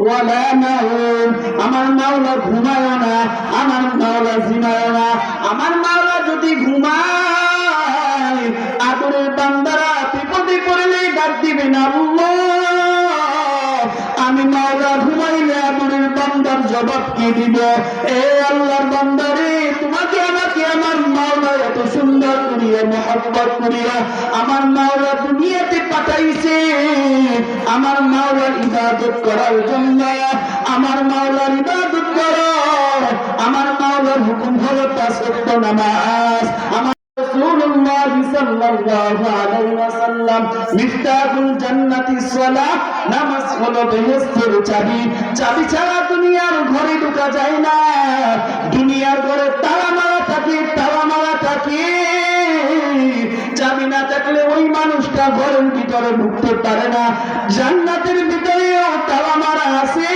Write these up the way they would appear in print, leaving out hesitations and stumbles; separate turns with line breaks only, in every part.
ওয়ালা নাউম, আমার মাওলা ঘুমায় না, আমার মাওলা জিমায় না। আমার মাওলা যদি ঘুমায়, আদরের বান্দারা বিপদে পড়লে ডাক দিবেন আল্লাহ। আমি মাওলা ঘুমাইলে আদরের বান্দার জবাব কি দিব? এ আল্লাহর বান্দারে, তোমাকে আমাকে আমার মাওলা এত সুন্দর করিয়া মহব্বত করিয়া আমার মাওলা দুনিয়াতে পাঠাইছে আমার মাওলার ইবাদত করার জন্য। আমার মাওলার ইবাদত করো, আমার মাওলার হুকুম হলো 5 ওয়াক্ত নামাজ। আমার রাসূলুল্লাহ সাল্লাল্লাহু আলাইহি ওয়াসাল্লাম মিফতাহুল জান্নাতিস সালাত, নামাজ হলো বেহেশতের চাবি। চাবি ছাড়া দুনিয়ার ঘরে ঢোকা যায় না। দুনিয়ার ঘরে তালা মারা থাকে, তালা মারা থাকে। চাবি না থাকলে ওই মানুষটা ঘরের ভিতরে ঢুকতে পারে না। জান্নাতের ভিতরেও তালা মারা আছে।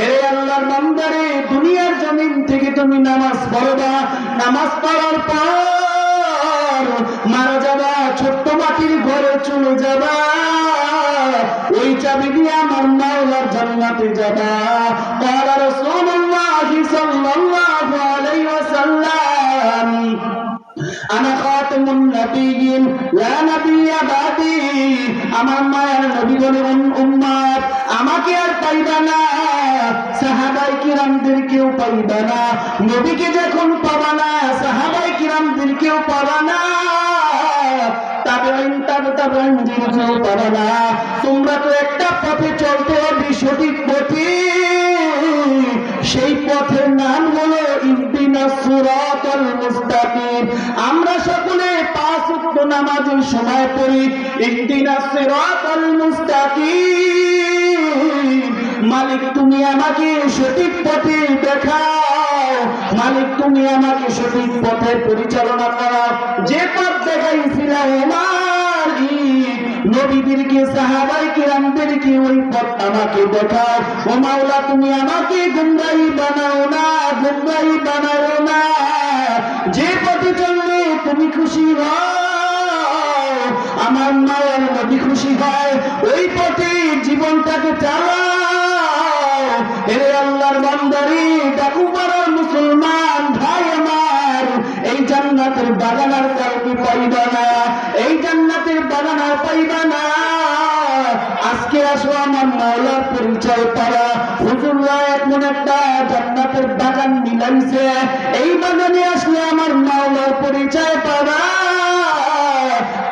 এ আল্লাহর বান্দারে, দুনিয়ার জমিন থেকে তুমি নামাজ পড়বা, নামাজ পড়ার পর মারা যাবা, ছোট্ট মাটির ঘরে চলে যাবা। ওই চাবি দিয়ে আমার মাওলার জান্নাতে যাবা। قال رسول الله صلى الله عليه وسلم আনা খাতামুন নবিয়্যিন লা নবিয়্যা বাদি। আমার মায়ের নবীগণের উম্মত আমাকে আর পাইবা না, সাহাবায়ে কিরামদেরকেও পাইবা না। নবীকে যখন পাবা না, সাহাবায়ে কিরামদেরকেও পাবা না, তাবেঈন তাবেঈনদেরকেও পাবা না। তোমরা তো একটা পথে চলতে হবে, সঠিক পথে। সেই পথের নাম হলো ইহদিনাস সিরাতাল মুস্তাকিম। আমরা সকলে 5 ওয়াক্ত নামাজের সময় পড়ি ইহদিনাস সিরাতাল মুস্তাকিম। মালিক তুমি আমাকে সঠিক পথে দেখাও, মালিক তুমি আমাকে সঠিক পথে পরিচালনা করো। যে পথ দেখাইছিলা আমার নবীদেরকে, সাহাবায়ে কিরামদেরকে, ওই পথ আমাকে দেখাও। ও মাওলা, তুমি আমাকে গুমরাহি বানাও না, গুমরাহি বানাও না। যে পথে চললে তুমি খুশি হও, আমার মায়ের নবী খুশি হয়, ওই পথে জীবনটাকে চালাও। এরে আল্লাহর বান্দারে, ডাকুপাড়ার মুসলমান ভাই আমার, এই জান্নাতের বাগান আর কাউকে পাইবা না, এই জান্নাতের বাগান আর পাইবা না। আজকে আসো আমার মাওলার পরিচয় পাওয়া। হুজুররা এখন একটা জান্নাতের বাগান মিলাইছে, এই বাগানে আসলে আমার মাওলার পরিচয় পাবা।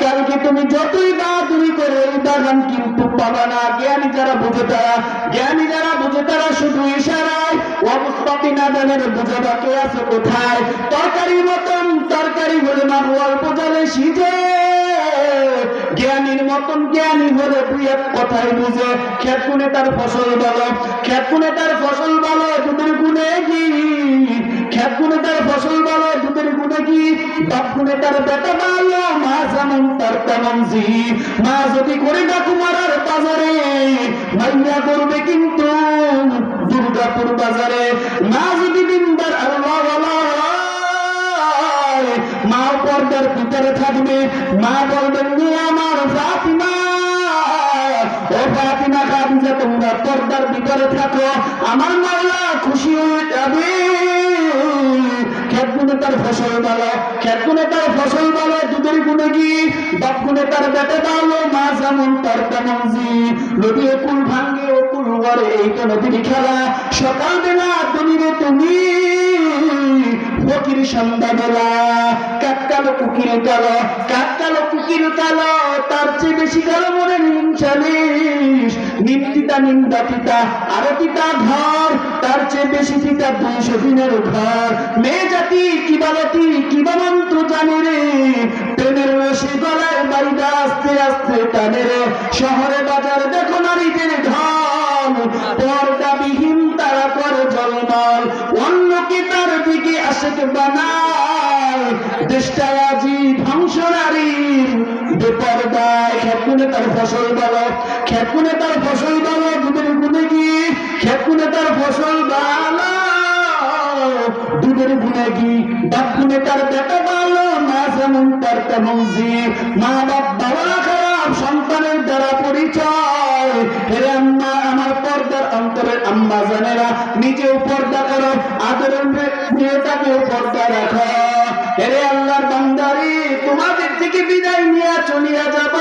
কালকে তুমি যতই বাহাদুরি করো, এই বাগান কিন্তু পাবা না। জ্ঞানী যারা বুঝে তারা, জ্ঞানী যারা বুঝে তারা শুধু ইশারায় অবস্থাপি না জানের বুঝে বাকি আছে কোথায়। তরকারি মতন তরকারি হলে মানুষ অল্প জলে সিজে, জ্ঞানীর মতন জ্ঞানী হলে 2-1 কথাই বুঝে। খেত গুনে তার ফসল ভালো, খেত গুনে তার ফসল ভালো, দুধের গুনে কি? খেত গুনে তার ফসল ভালো, দুধের গুনে কি? বাপ গুনে তার বেটা ভালো, মা যেমন তার তেমন জি। মা যদি করে ডাকু মারার বাজারে, মাইয়া করবে কিন্তু দুর্গাপুর বাজারে। মা যদি দিনদার আল্লাহ মা পর্দার ভিতরে থাকবে, মা বলবেন আমার ফাতিমা, ও ফাতিমা খাদিজা, তোমরা পর্দার ভিতরে থাকো, আমার মাওলা খুশি হয়ে যাবে। খেত গুনে তার ফসল ভালো, খেত গুনে তার ফসল ভালো, দুধের গুনে কি? বাপ গুনে তার বেটে ভালো, মা যেমন তার তেমন জি। নদী কুল ভাঙ্গে ও কুল গড়ে, এই তো নদীর খেলা। সকালবেলা দুনিরে তুমি ফকির, সন্ধ্যাবেলা কাক কালো কুকির কালো, কাক কালো কুকির কালো, তার চেয়ে বেশি কালো মনে নিমচালিশ। নিমতিতা নিন্দা তিতা আরো তিতা ঘর, তার চেয়ে বেশি তিতা 200 দিনের ঘর। মেয়ে জাতি কিবালতি কিবা মন্ত্র জানে রে, প্রেমের রশি গলায় বাইদা আস্তে আস্তে টানে রে। শহরে বাজারে দেখো নারীদের ঢল, পর্দাবিহীন তারা করে জলমল, অন্যকে তার দিকে আশেক বানায়। দেশটা আজি ধ্বংস নারীর বেপরদায়। খেত গুনে তার ফসল ভালো, খেত গুনে তার ফসল ভালো, দুধের গুনে কি? খেত গুনে তার ফসল ভালো, দুধের গুনে কি? বাপ গুনে তার বেটা ভালো, মা যেমন তার তেমন জি। মা বাপ বাবা খারাপ, সন্তানের দ্বারা পরিচয়। হেরে আম্মা আমার আম্মা জানেরা নিজেও পর্দা করো, আদরের মেয়েটাকেও পর্দা রাখো। এরে আল্লাহর বান্দারি, তোমাদের থেকে বিদায় নিয়ে চলিয়া যাব।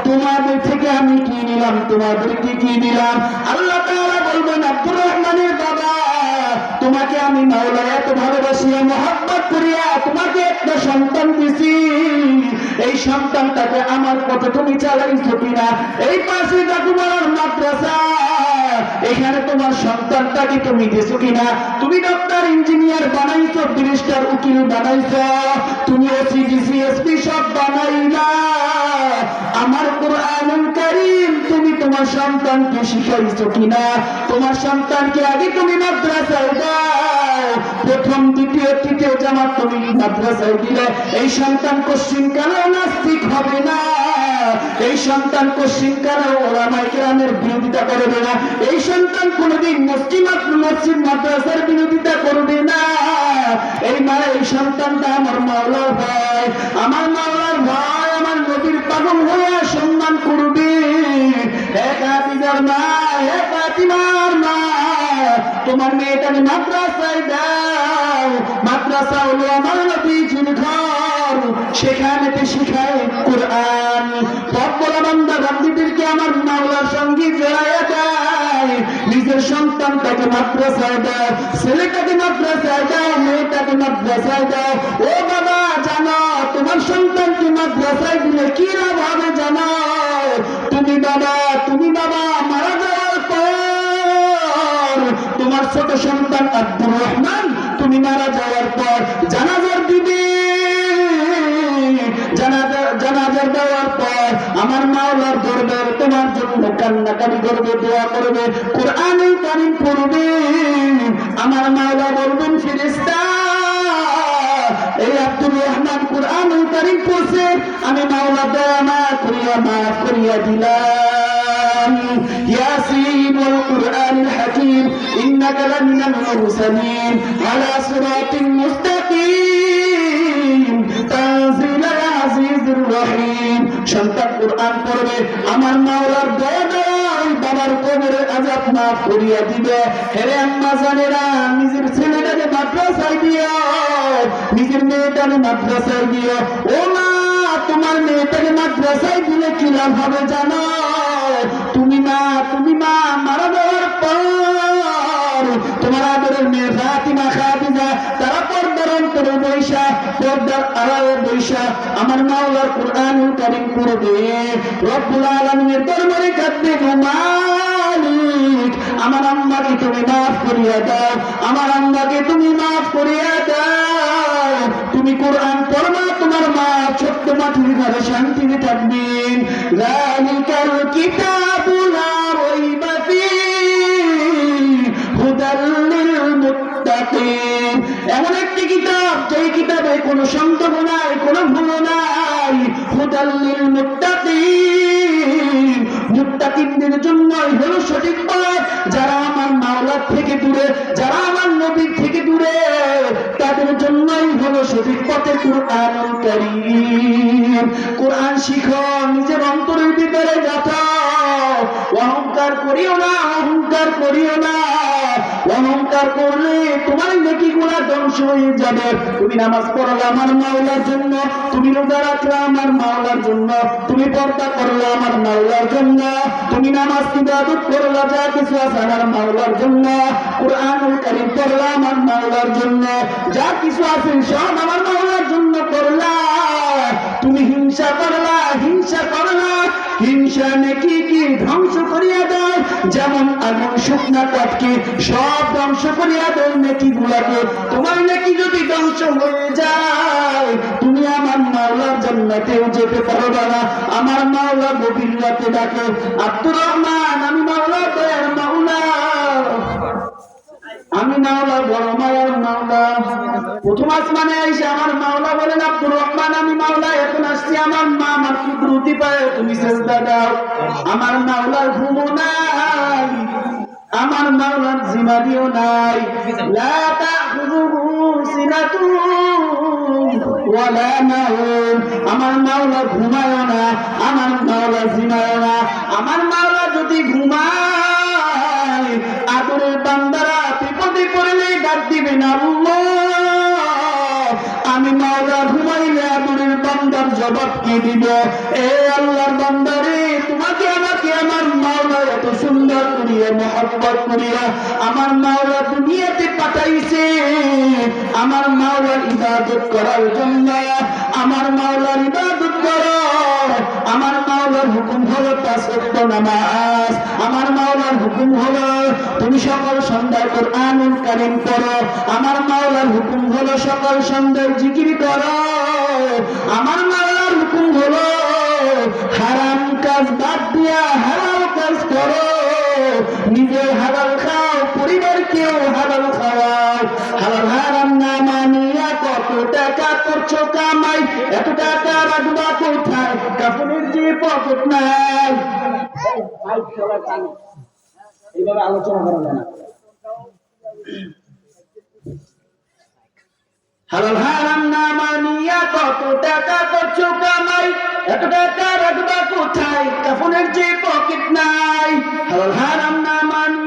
তোমাদের থেকে আমি কি নিলাম, তোমাদেরকে কি দিলাম? আল্লাহ তাআলা বলবেন, আব্দুর রহমানের বাবা, তোমাকে আমি মাওলা এত ভালোবাসিয়া মহব্বত করিয়া তোমাকে একটা সন্তান দিছি, এই সন্তানটাকে আমার পথে তুমি চালাইছো কিনা? এই পাশে ডাকুমার মাদ্রাসা, এখানে তোমার সন্তানটাকে তুমি দিছো কিনা? তুমি ডক্টর ইঞ্জিনিয়ার বানাইছো, ব্যারিস্টার উকিল বানাইছো, তুমি ওসি ডিসি এসপি সব বানাইলা। আমার কুরআনুল কারীম তুমি তোমার সন্তানকে শিখাইছো কিনা? তোমার সন্তানকে আগে তুমি মাদ্রাসায় দাও, প্রথম দ্বিতীয় তৃতীয় জামাত তুমি মাদ্রাসায় দিলে এই সন্তান কোশ্চিন কালেও নাস্তিক হবে না, এই সন্তান কোশ্চিন কালেও ওলামায়ে কেরামের বিরোধিতা করবে না, এই সন্তান কোনদিন মসজিদ মাদ্রাসার বিরোধিতা করবে না। এই সন্তানটা আমার মাওলার ভাই, আমার মাওলার ভাই, আমার নবীর পাগল হয়ে সম্মান করবে। এক হাফিজার মা, এক ফাতিমার মা, তোমার মেয়েটাকে মাদ্রাসায় দাও। মাদ্রাসা হলো আমার নবীজির ঘর, সেখানে শিখায় কোরআন। সবগুলো বান্দা বান্দীদেরকে আমার মাওলার সঙ্গে জড়াইয়া দেয়। নিজের সন্তানটাকে মাদ্রাসায় দাও, ছেলেটাকে মাদ্রাসায় দাও, মেয়েটাকে মাদ্রাসায় দাও। ও বাবা, জানো তোমার সন্তানকে মাদ্রাসায় দিলে কি লাভ হবে জানো? তুমি বাবা মারা যাওয়ার পর তোমার ছোট সন্তান আব্দুর রহমান, তুমি মারা যাওয়ার পর জানাজার দিবে, জানাজার দেওয়ার পর আমার মাওলার দরবারে তোমার জন্য কান্নাকাটি করবে, দোয়া করবে, কোরআনুল কারীম পড়বে। আমার মাওলা বলবেন, ফেরেশতা এই আব্দুর রহমান কোরআনুল কারীম পড়ছে, আমি মাওলা দয়া মাফ করিয়া দিলাম। ইয়াসিন ওয়াল কুরআনিল হাকীম ইন্নাকা লামিনাল মুরসালিন আলা সিরাতিন মুস্তাকিম তানজিলাল আজিজুর রহিম। সন্তান কোরআন পড়বে, আমার মাওলার দয়া বাবার কবরের আযাব মাফ করিয়া দিবে। হেরে আম্মা জানেরা, নিজের ছেলেটাকে মাদ্রাসায় দিও, নিজের মেয়েটাকে মাদ্রাসায় দিও। ও মা, তোমার মেয়েটাকে মাদ্রাসায় দিলে কি লাভ হবে জানো? তুমি মা মারা যাওয়ার পর তোমার আদরের মেয়ে ফাতিমা, খাদিজা, তারা পর্দার অন্তরে বৈশা, পর্দার আড়ালে বৈশা আমার মাওলার কুরআনুল কারীম পড়বে। রব্বুল আলামিনের দরবারে কাঁদবে, মালিক আমার আম্মাকে তুমি মাফ করিয়া দাও, আমার আম্মাকে তুমি মাফ করিয়া দাও। তুমি কোরআন পড়বা, তোমার মা ছোট্ট মাটির ঘরে শান্তিতে থাকবেন। যালিকাল কিতাবু লা রাইবা ফীহি হুদাল লিল মুত্তাকিন। এমন একটি কিতাব, যেই কিতাবে কোনো সন্দেহ নাই, কোনো ভুল নাই। হুদাল লিল মুত্তাকিন, মুত্তাকিনদের জন্যই হলো সঠিক পথ। যারা আমার মাওলার থেকে দূরে, যারা আমার নবীর থেকে দূরে, তাদের জন্যই হলো সঠিক পথে কুরআনুল কারীম। কোরআন শিখো, নিজের অন্তরের ভিতরে গাঁথো। অহংকার করিও না, অহংকার করিও না। অহংকার করলে তোমার নেকিগুলো ধ্বংস হয়ে যাবে। তুমি নামাজ পড়লে আমার মাওলার জন্য, তুমি রোজা রাখলে আমার মাওলার জন্য, তুমি পর্দা করলে আমার মাওলার জন্য, তুমি নামাজ ইবাদত করলে যা কিছু আছে আমার মাওলার জন্য, কুরআনুল কারীম পড়লে আমার মাওলার জন্য, যা কিছু আছে সব আমার মাওলার জন্য করলা। তুমি হিংসা করলা, হিংসা নেকি কি ধ্বংস করিয়া দেয়, যেমন আগুন শুকনা কাঠকে সব ধ্বংস করিয়া দেয় নেকি গুলাকে। তোমার নেকি যদি ধ্বংস হয়ে যায়, তুমি আমার মাওলার জান্নাতেও যেতে পারবে না। আমার মাওলা গভীর রাতে ডাকে, আব্দুর রহমান আমি মাওলা দয়ার মাওলা, আমি মাওলা বড় মাওলার মাওলা। প্রথম আসমানে এসে আমার মাওলা বলেন, আব্দুর রহমান আমি মাওলা, এখন আসছি আমার মা আমার কুদরতি পায়ে তুমি সেজদা দাও। আমার মাওলার ঘুমও নাই, আমার মাওলার জিমাদিও নাই। লা তাখুযুহু সিনাতুন ওয়ালা নাওম। আমার মাওলা ঘুমায় না, আমার মাওলা জিমায় না। আমার মাওলা যদি ঘুমায় কি দিব? এ আল্লাহর বান্দারে, তোমাকে আমাকে আমার মাওলা এত সুন্দর করিয়া মহব্বত করিয়া আমার মাওলা দুনিয়াতে পাঠাইছে আমার মাওলার ইবাদত করার জন্য। আমার মাওলার ইবাদত করো। আমার মাওলার হুকুম হলো 5 ওয়াক্ত নামাজ। আমার মাওলার হুকুম হলো তুমি সকাল সন্ধ্যায় কোরআনুল কারীম পড়ো। আমার মাওলার হুকুম হলো সকাল সন্ধ্যায় জিকির করো। আমার মাওলার হুকুম হলো হারাম কাজ বাদ দিয়া হালাল কাজ করো। নিজে হালাল খাও, পরিবারকেও হালাল খাওয়াও। হালাল হারাম না মানিয়া কত টাকা করছো কামাই, এত টাকা রাখবা কোথায়? কাপড়ের যে পকেট নাই। এইভাবে আলোচনা করা যায় না। হালাল হারাম না মানিয়া কত টাকা করছো কামাই, এত টাকা রাখবা কোথায়? কাপড়ের যে পকেট নাই। হালাল হারাম না মানি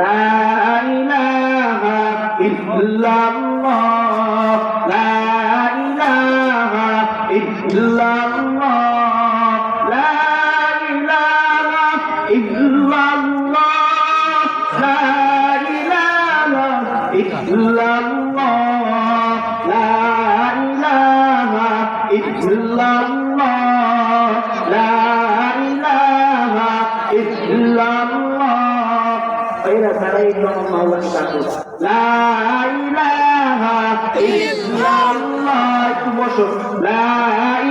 লা ইলাহা ইল্লাল্লাহ, লা ইলাহা ইল্লাল্লাহ, লা ইলাহা ইল্লাল্লাহ, লা ইলাহা ইল্লাল্লাহ, লা ইলাহা ইল্লাল্লাহ, লা ইলাহা ইল্লাল্লাহ। এরা তারাই মাওলার সাথে লা ইলাহা ইল্লাল্লাহ। একটু বসো। লা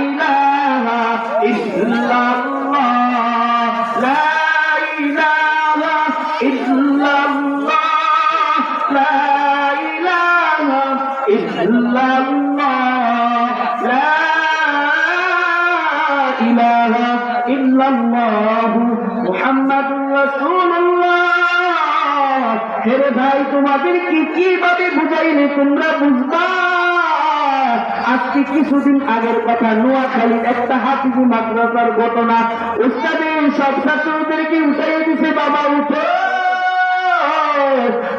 ইলাহা ইল্লাল্লাহ, লা ইলাহা ইল্লাল্লাহ, লা ইলাহা ইল্লাল্লাহ, লা ইলাহা ইল্লাল্লাহ মুহাম্মাদুর রাসূলুল্লাহ। হেরে ভাই, তোমাদেরকে কিভাবে বুঝাইলে তোমরা বুঝবা? আজকে কিছুদিন আগের কথা, নোয়াখালী একটা হাফিজি মাদ্রাসার ঘটনা। উস্তাদের সব ছাত্রদেরকে উঠাই দিছে, বাবা উঠো।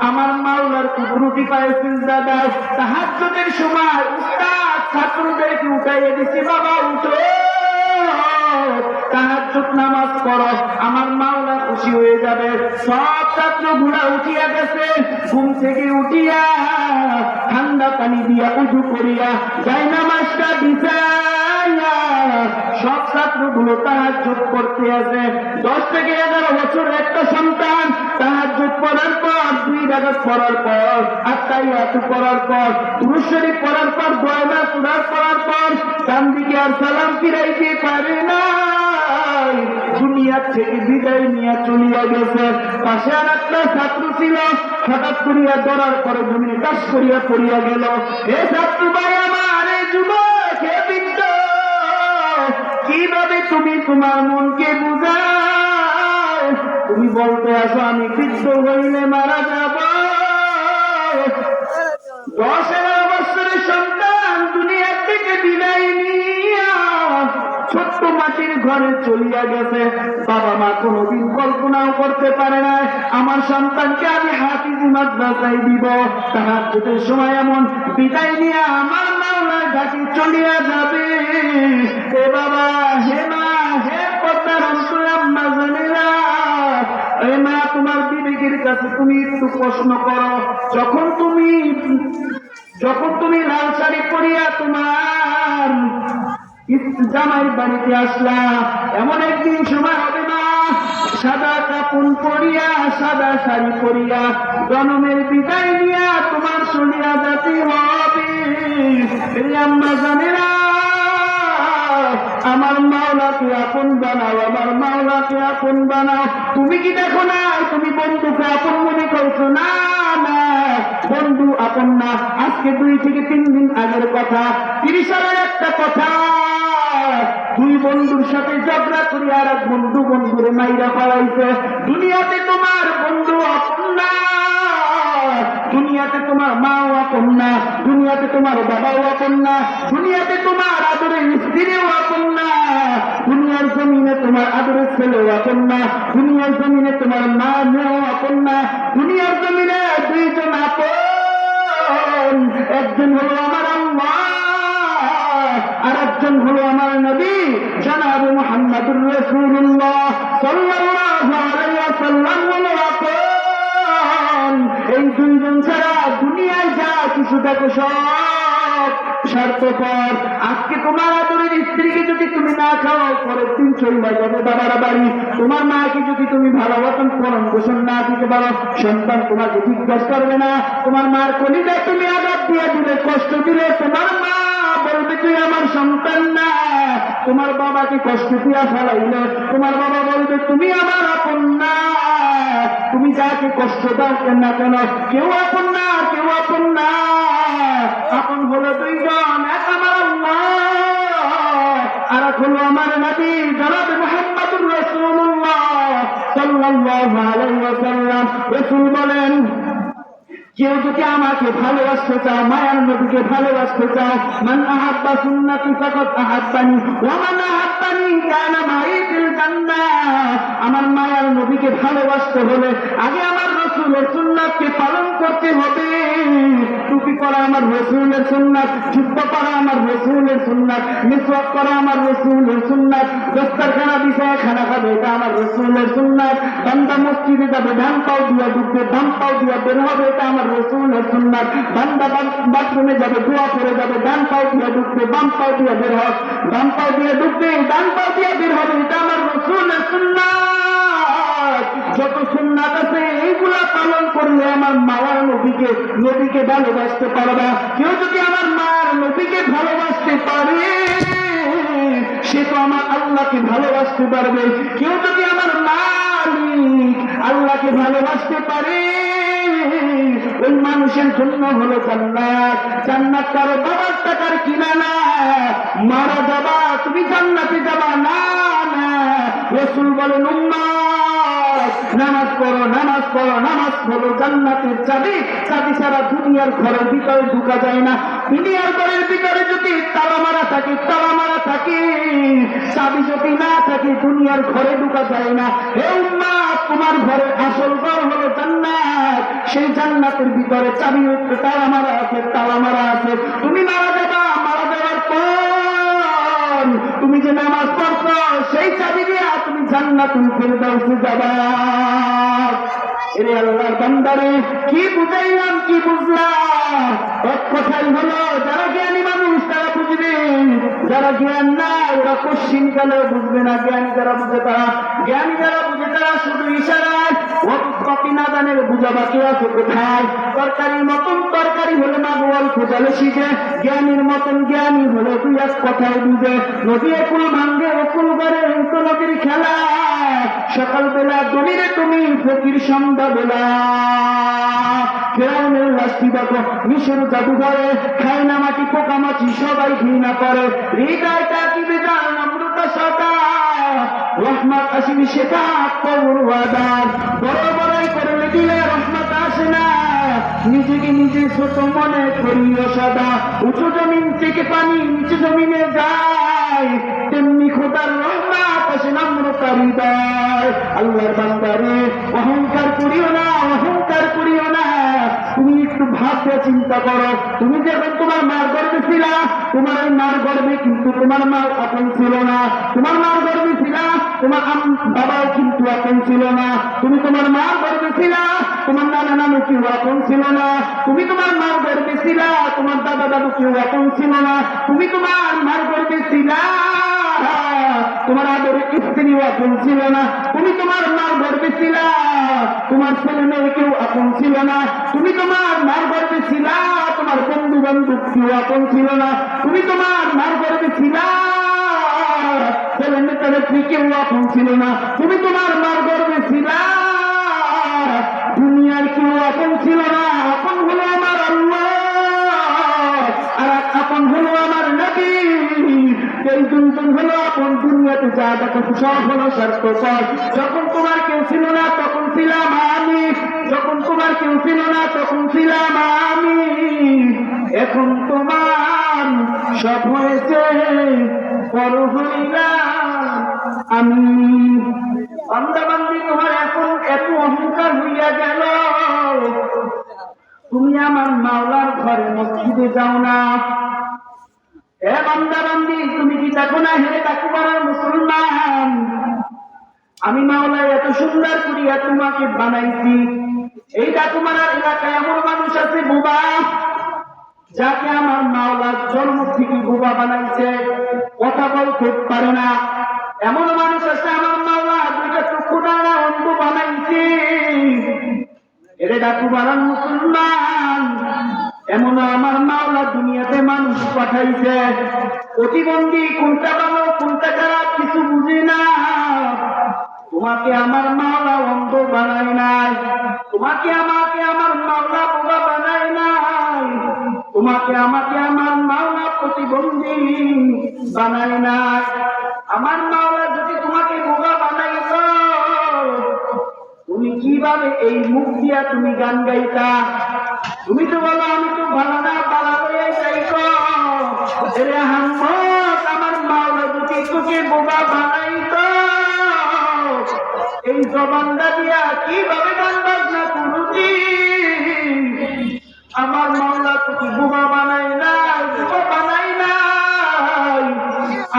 আমার মাওলার কুদরতি পায়ে সিজদা দাও। তাহাজ্জুদের সময় উস্তাদ ছাত্রদেরকে উঠাইয়ে দিছে, বাবা উঠো, তাহাজ্জুদ নামাজ পড়ো, আমার মাওলা খুশি হয়ে যাবে। সব ছাত্রগুলা উঠিয়া গেছে। ঘুম থেকে উঠিয়া ঠান্ডা পানি দিয়া উযু করিয়া জায়নামাজটা বিছাইয়া সব ছাত্রগুলো তাহাজ্জুদ করতে আছে। 10 থেকে 11 বছরের একটা সন্তান তাহাজ্জুদ পড়ার পর, 2 রাকাত পড়ার পর, আত্তাহিয়াতু পড়ার পর, দুরূদ শরীফ পড়ার পর, দোয়া সূরা পড়ার পর ডান দিকে আর সালাম ফিরাইতে পারে না। দুনিয়া থেকে বিদায় নিয়ে চলিয়া গেছে। পাশে আর একটা ছাত্র ছিল, হঠাৎ করিয়া ধরার পরে জমিনে কাজ করিয়া পড়িয়া গেল। এ ছাত্র ভাই আমার, এই যুবক, হে বৃদ্ধ, কিভাবে তুমি তোমার মনকে বুঝাও? তুমি বলতে আসো আমি বৃদ্ধ হইলে মারা যাব। 10-11 বছরের সন্তান দুনিয়া থেকে বিদায় নিয়া ছোট্ট মাটির ঘরে চলিয়া গেছে। বাবা মা কোনদিন কল্পনাও করতে পারে না আমার সন্তানকে আমি হাফিজি মাদ্রাসায় দিব। তাহাজ্জুদের সময় এমন বিদায় নিয়ে আমার মাওলার ঘাটে চলিয়া যাবে। এ বাবা, হে মা, হে পদ্মার অন্তর আম্মা জানেরা, এ মা, তোমার বিবেকের কাছে তুমি একটু প্রশ্ন করো। যখন তুমি লাল শাড়ি পরিয়া তোমার জামাই বাড়িতে আসলা, এমন একদিন সময় হবে না সাদা কাপড় পরিয়া, সাদা শাড়ি পরিয়া জনমের বিদায় নিয়া তোমার চলিয়া যেতে হবে। আম্মা জানেরা, আমার মাওলাকে আপন বানাও, আমার মাওলাকে আপন বানাও। তুমি কি দেখো না তুমি বন্ধুকে আপন মনে করছো? না না, বন্ধু আপন না। আজকে 2 থেকে 3 দিন আগের কথা, 30 সালের একটা কথা। 2 বন্ধুর সাথে ঝগড়া করি আর এক বন্ধুরে মাইরা পালাইছে। দুনিয়াতে তোমার বন্ধু আপন না, দুনিয়াতে তোমার মাও আপন না, দুনিয়াতে তোমার বাবাও আপন না, দুনিয়াতে তোমার আদরের স্ত্রীও আপন না, দুনিয়ার জমিনে তোমার আদরের ছেলেও আপন না, দুনিয়ার জমিনে তোমার মা মেয়েও আপন না, দুনিয়ার জমিনে দুইজন আপন, একজন হলো আমার আল্লাহ আর একজন হলো আমার নবী জনাব মুহাম্মদুর রাসূলুল্লাহ সাল্লাল্লাহু আলাইহি ওয়াসাল্লাম হলো আপন। এই দুইজন ছাড়া দুনিয়ায় যা কিছু দেখো সব স্বার্থপর। আজকে তোমার আদরের স্ত্রীকে যদি তুমি না খাও, পরের দিন চলে যাবে বাবার বাড়ি। তোমার মাকে যদি তুমি ভালোবাসন পরম পোষণ না দিতে পারো, সন্তান তোমাকে জিজ্ঞাসা করবে না। তোমার মার কলিজায় তুমি আঘাত দিয়ে দিলে, কষ্ট দিলে, তোমার মা বলবে তুই আমার সন্তান না। তোমার বাবাকে কষ্ট দিয়া ফেলাইলে তোমার বাবা বলবে তুমি আমার আপন না। তুমি যাকে কষ্ট দাও কেন কেন, কেউ আপন না, কেউ আপন না। আপন হলো দুইজন, এক আমার আল্লাহ আর এক হলো আমার নবী জনাব মুহাম্মদুর রাসূলুল্লাহ সাল্লাল্লাহু আলাইহি ওয়াসাল্লাম। রাসূল বলেন, কেউ যদি আমাকে ভালোবাসতে চাও, মায়ার নবীকে ভালোবাসতে চাও, মান আহাব্বা সুন্নতি ফাকাদ আহাব্বানি ওয়া মান আহাব্বানি কানা মাই ফিল জান্নাহ। আমার মায়ার নবীকে ভালোবাসতে হলে আগে আমার রাসূলের সুন্নাতকে পালন করতে হবে। টুপি পরা আমার রাসূলের সুন্নাত, জুব্বা পরা আমার রাসূলের সুন্নাত, মিসওয়াক করা আমার রাসূলের সুন্নাত, দস্তরখানা বিছায় খানা খাবে এটা আমার রাসূলের সুন্নাত, বান্দা মসজিদে যাবে ডান পাও দিয়া ঢুকবে, বাম পাও দিয়া বের হবে এটা আমার রাসূলের সুন্নাত, বান্দা বাথরুমে যাবে দোয়া করে যাবে, ডান পাও দিয়া ঢুকবে, বাম পাও দিয়া বের হবে, বাম পাও দিয়ে ঢুকবে, ডান পাও দিয়া বের হবে এটা আমার রাসূলের সুন্নাত। যত সুন্নাত আছে এইগুলা পালন করলে আমার মায়ার নবীকে ভালোবাসতে পারবা। কেউ যদি আমার মায়ের নবীকে ভালোবাসতে পারে, সে তো আমার আল্লাহকে ভালোবাসতে পারবে। কেউ যদি আমার মালিক আল্লাহকে ভালোবাসতে পারে, ওই মানুষের জন্য হলো জান্নাত। জান্নাত কারো বাবার টাকার কিনা না, মারা যাবা তুমি জান্নাতে যাবা না। না, রাসূল বলেন উম্মত নামাজ পড়ো, নামাজ পড়ো, নামাজ হলো জান্নাতের চাবি। চাবি ছাড়া দুনিয়ার ঘরের ভিতরে ঢোকা যায় না। দুনিয়ার ঘরের ভিতরে যদি তালা মারা থাকে, তালা মারা থাকে, চাবি যদি না থাকে দুনিয়ার ঘরে ঢোকা যায় না। হে উম্মত, তোমার ঘরের আসল ঘর হলো জান্নাত। সেই জান্নাতের ভিতরে চাবি হচ্ছে তালা মারা আছে, তালা মারা আছে। তুমি মারা যাবা, মারা যাওয়ার পর তুমি যে নামাজ পড়ছো সেই চাবি দিয়া তুমি জান্নাতুল ফিরদাউসে যাবা। এরে আল্লাহর বান্দারে, কি বুঝাইলাম, কি বুঝলাম? এক কথাই হলো, যারা জ্ঞানী মানুষ তারা বুঝবে, যারা জ্ঞান না ওরা কোশ্চিন কালে বুঝবে না। জ্ঞানী যারা বুঝে তারা, জ্ঞানী যারা বুঝে তারা শুধু ইশারায়, কপি না জানে বুঝা বাকি আছে কোথায়। তরকারির মতন তরকারি হলে না গোয়াল খোঁজালে শিখে, জ্ঞানীর মতন জ্ঞানী হলে তুই এক কথায় বুঝে। নদী একুল ভাঙ্গে একুল করে তো নদীর খেলা। সকালবেলা দলিলে তুমি ফকির সন্ধ্যাবেলা। ফেরাউনের লাশটি দেখো মিশর জাদুঘরে, খায় না মাটি পোকামাছি সবাই ঘৃণা করে। হৃদয়টা কি বেজার নম্রতা সদা, রহমত আসেনি সেটা পৌরবাদার। বড় বড়াই করলে দিলে রহমত আসে না, নিজেকে নিজে ছোট মনে করিও সদা। উঁচু জমিন থেকে পানি নিচু জমিনে যায়, তেমনি খোদার রহমত আসে নম্রতা হৃদয়। আল্লাহর বান্দারে, অহংকার করিও না, অহংকার করিও না। তুমি একটু ভাবতে চিন্তা করো, তুমি যখন তোমার মার গর্বে ছিলা, তোমার ওই মার গর্বে কিন্তু তোমার মা আপন ছিল না। তোমার মার গর্বে ছিলা, তোমার বাবাও কিন্তু আপন ছিল না। তুমি তোমার মার গর্বে ছিলা, তোমার নানা নানু কেউ আপন ছিল না। তুমি তোমার মার গর্বে ছিলা, তোমার দাদা দাদু কেউ আপন ছিল না। তুমি তোমার মার গর্বে ছিলা, তোমার আদরের স্ত্রীও আপন ছিল না। তুমি তোমার মার গর্বে ছিলা, তোমার ছেলে মেয়ে কেউ আপন ছিল না। তুমি তোমার মার গর্বে ছিলা, তোমার বন্ধু বান্ধব কেউ আপন ছিল না। তুমি তোমার মার গর্বে ছিলা, ছেলে মেয়ে কেউ আপন ছিল না। তুমি তোমার মার গর্বে ছিলা, দুনিয়ার কেউ আপন ছিল না। আপন হলো আমার আল্লাহ আর আপন হলো আমার নবী। এই দুজন হলো আপন, দুনিয়াতে যা দেখো সব হলো স্বার্থপর। যখন তোমার কেউ ছিল না তখন ছিলাম আমি, যখন তোমার কেউ ছিল না তখন ছিলাম আমি, এখন তোমার সব হয়েছে বড় হইলাম আমি। বান্দা বান্দি তোমার এখন এত অহংকার হইয়া গেল, তুমি আমার মাওলার ঘরে মসজিদে যাও না। হে বান্দা বান্দি, তুমি কি দেখো না হে ডাকুবাড়ার মুসলমান, আমি মাওলা এত সুন্দর করিয়া তোমাকে বানাইছি। এই ডাকুবাড়ার এলাকায় এমন মানুষ আছে বোবা, যাকে আমার মাওলা জন্ম থেকে বোবা বানাইছে, কথা বলতে পারে না। এমন মানুষ আছে আমার মাওলা দুইটা চক্ষু দ্বারা অন্ধ বানাইছে। এরে ডাকুবাড়ার মুসলমান, এমন আমার মাওলা দুনিয়াতে মানুষ পাঠাইছে, প্রতিবন্ধী কোনটা ভালো কোনটা খারাপ কিছু বুঝে না। তোমাকে আমার মাওলা অন্ধ বানায় নাই, তোমাকে আমাকে আমার মাওলা বোবা বানায় নাই, তোমাকে আমাকে আমার মাওলা প্রতিবন্ধী বানায় নাই। আমার মাওলা যদি তোমাকে বোবা বানাইত, তুমি কিভাবে এই মুখ দিয়া তুমি গান গাইতা? তুমি তো বলো আমি তো ভালো না, পালা হয়ে যাইত। আমার মাওলা যদি তোকে বোবা বানাইত, এই জবানটা দিয়া কিভাবে গান বাজনা করতি? আমার মাওলা তোকে বোবা বানাই নাই, বোবা বানাই নাই।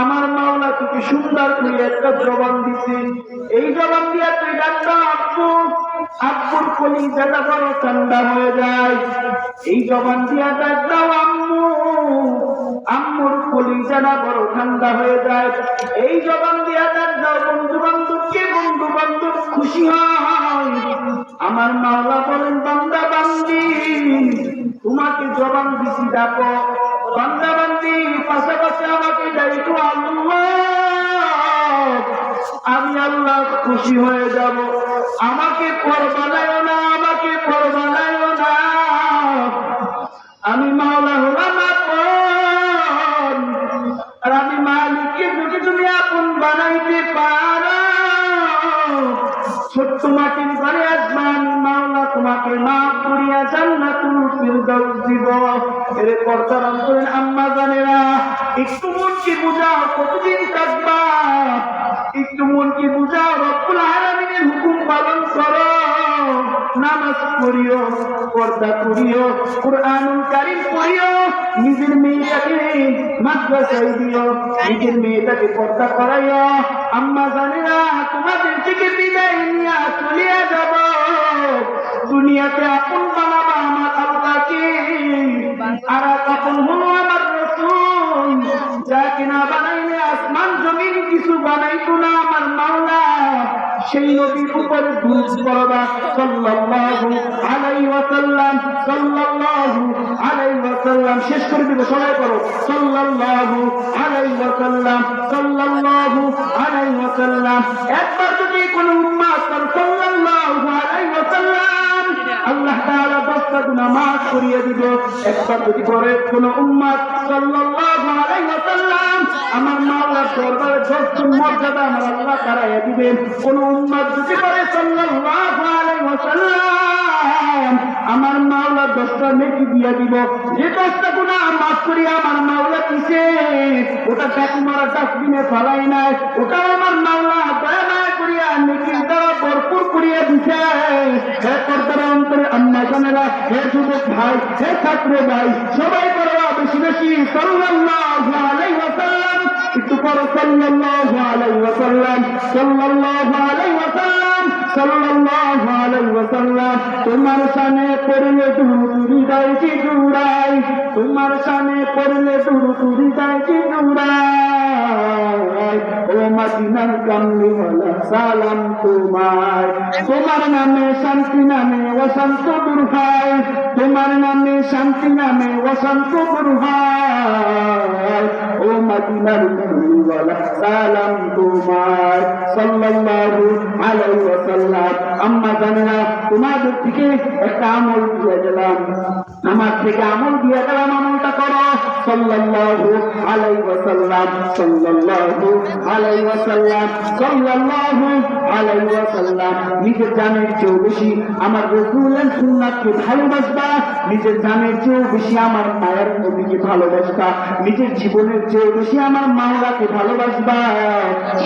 আমার মাওলা তোকে সুন্দর করে একটা জবান দিছে, এই জবান দিয়া তুই ডাক্তার আব্বু, আব্বুর কলিজাটা বড় ঠান্ডা হয়ে যায়। এই জবান দিয়া ডাক দাও আম্মু, আম্মুর কলিজাটা বড় ঠান্ডা হয়ে যায়। এই জবান দিয়া ডাক দাও বন্ধু বান্ধবকে, বন্ধু বান্ধব খুশি হয়। আমার মাওলা বলেন বান্দা বান্দি, তোমাকে জবান দিছি ডাকো, বান্দা বান্দি পাশাপাশি আমাকে ডাইকো আল্লাহ, আমি আল্লাহ খুশি হয়ে যাব। আমাকে পর বানায়ও না, আমাকে পর বানায়ও না, আমি মাওলা হলাম আপন। আর আমি মালিককে যদি তুমি আপন বানাইতে পারো, ছোট্ট মাটির ঘরে আসবা, আমি মাওলা তোমাকে মাফ করিয়া জান্নাতুল ফিরদাউস দিব। এর পর্দার অন্তরের আম্মা জানেরা, একটু মনকে বুঝাও কতদিন থাকবা, একটু মনকে বুঝাও রব্বুল আলামিনের হুকুম পালন করো, নামাজ পড়িও, পর্দা করিও, কুরআনুল কারীম পড়িও, নিজের মেয়েটাকে মাদ্রাসায় দিও, নিজের মেয়েটাকে পর্দা করাইও। আম্মা জানেরা, তোমাদের থেকে বিদায় নিয়ে চলিয়া যাব, দুনিয়াতে আপন বানাবা আমার আল্লাহকে, আর আপন হলো আমার রাসূল, যা কিনা বানাইলে আসমান জমিন কিছু বানাইতো না আমার মাওলা, সেই নবীর উপরে দুরূদ পড়বা সাল্লাল্লাহু আলাইহি ওয়াসাল্লাম, সাল্লাল্লাহু আলাইহি ওয়াসাল্লাম। শেষ করে দিব, সবাই করো সাল্লাল্লাহু আলাইহি ওয়াসাল্লাম, সাল্লাল্লাহু আলাইহি ওয়াসাল্লাম। একবার যদি কোন উম্মাত সাল্লাল্লাহু আলাইহি ওয়াসাল্লাম, আল্লাহ তাআলা 10টা গুনাহ মাফ করিয়ে দিব। একবার যদি করে কোন উম্মাত সাল্লাল্লাহু আলাইহি ওয়াসাল্লাম, আমার মাওলার দরবারে 10টা মর্যাদা আমার আল্লাহ তারাইয়া দিবেন। কোন উম্মাত যদি করে সাল্লাল্লাহু আলাইহি ওয়াসাল্লাম, আমার মাওলা 10টা নেকি দিয়া দিব। যে 10টা গুনাহ মাফ করিয়া আমার মাওলা দিছে, ওটা তোমার ডাস্টবিনে ফেলাই নাই, ওটা আমার মাওলা দয়া মায়া করিয়া নেকির দ্বারা ভরপুর করিয়া দিছে। হে পর্দার অন্তরে আম্মা জানেরা, হে যুবক ভাই, হে ছাত্র ভাই, সবাই করো বেশি বেশি সাল্লাল্লাহু আলাইহি ওয়াসাল্লাম। একটু করো সাল্লাল্লাহু আলাইহি ওয়াসাল্লাম, সাল্লাল্লাহু আলাইহি ওয়াসাল্লাম, সাল্লাল্লাহু আলাইহি ওয়াসাল্লাম। তোমার শানে পড়লে দুরুদ গাইছি জুড়াই, তোমার শানে পড়লে দুরুদ গাইছি জুড়াই। ও মদিনার কামলিওয়ালা সালাম তোমার, তোমার নামে শান্তি নামে অশান্ত দূর হয়, তোমার নামে শান্তি নামে অশান্ত দূর হয়। ও মদিনার কামলিওয়ালা সালাম তোমার, সাল্লাল্লাহু আলাইহি ওয়াসাল্লাম। আম্মা জানেরা, তোমাদের থেকে একটা আমল দিয়ে গেলাম, আমার থেকে আমল দিয়ে গেলাম, আমলটা করো। সাল্লাল্লাহু আলাইহি ওয়াসাল্লাম, সাল্লাল্লাহু আলাইহি ওয়াসাল্লাম, সাল্লাল্লাহু আলাইহি ওয়াসাল্লাম। নিজের জানের চেয়েও বেশি আমার রাসূলের সুন্নাতকে ভালোবাসবা, নিজের জানের চেয়েও বেশি আমার মায়ের নবীকে ভালোবাসবা, নিজের জীবনের চেয়েও বেশি আমার মাওলাকে ভালোবাসবা,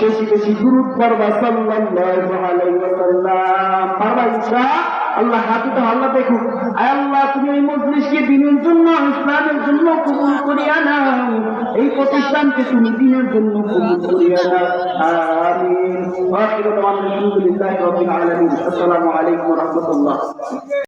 বেশি বেশি দুরূদ পড়বা সাল্লাল্লাহু আলাইহি ওয়াসাল্লাম। পারবা ইনশাআল্লাহ? আল্লাহ হাতে তো আল্লাহ দেখুন। আয় আল্লাহ, তুমি এই মজলিসকে দিনের জন্য, ইসলামের জন্য কবুল করিয়া নাও, এই প্রতিষ্ঠানকে তুমি দিনের জন্য কবুল করিয়া নাও। আমিন। ওয়া আখিরু দাওয়ানা আলহামদুলিল্লাহি রাব্বিল আলামিন। আসসালামু আলাইকুম ওয়া রাহমাতুল্লাহ।